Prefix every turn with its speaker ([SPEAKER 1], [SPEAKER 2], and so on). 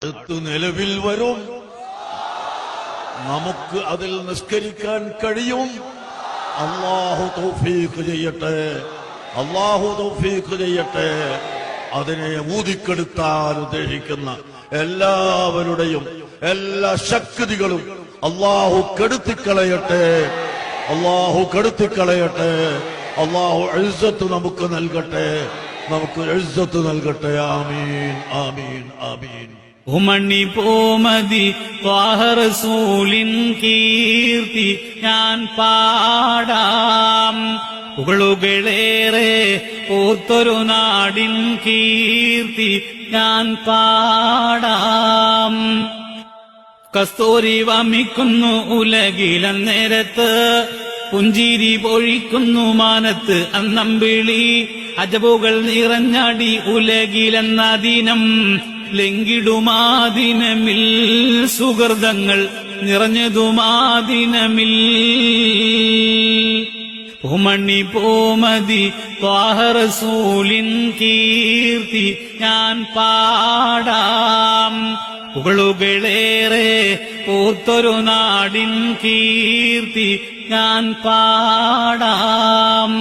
[SPEAKER 1] അടുത്ത് നിലവിൽ വരും. നമുക്ക് അതിൽ നിസ്കരിക്കാൻ കഴിയും. അല്ലാഹു തൗഫീഖ് ചെയ്യട്ടെ, അല്ലാഹു തൗഫീഖ് ചെയ്യട്ടെ. അതിനെ ഊതിക്കെടുത്താൻ ഉദ്ദേശിക്കുന്ന എല്ലാവരുടെയും എല്ലാ ശക്തികളും അല്ലാഹു കെടുത്തിക്കളയട്ടെ, അല്ലാഹു കെടുത്തിക്കളയട്ടെ. അല്ലാഹു ഇസ്സത്ത് നമുക്ക് നൽകട്ടെ, നമുക്ക് ഇസ്സത്ത് നൽകട്ടെ. ആമീൻ ആമീൻ ആമീൻ.
[SPEAKER 2] ഉമണി പോമതി ത്വാഹ റസൂലിൻ കീർത്തി ഞാൻ പാടാം. പുകളുകളേറെ പൂത്തൊരു നാടിൻ കീർത്തി ഞാൻ പാടാം. കസ്തൂരി വമിക്കുന്നു ഉലകിലന്നേരത്ത്, പുഞ്ചിരി പൊഴിക്കുന്നു മാനത്ത് അന്നമ്പിളി. അജബുകൾ നിറഞ്ഞടി ഉലകിലെന്ന ദിനം, ലംഘിടുമാദിനമിൽ സുഹൃതങ്ങൾ നിറഞ്ഞതുമാദിനമിൽ. ഉമണി പോമതി ത്വാഹ റസൂലിൻ കീർത്തി ഞാൻ പാടാം. പുകളുകളേറെ പൂത്തൊരു നാടിൻ കീർത്തി ഞാൻ പാടാം.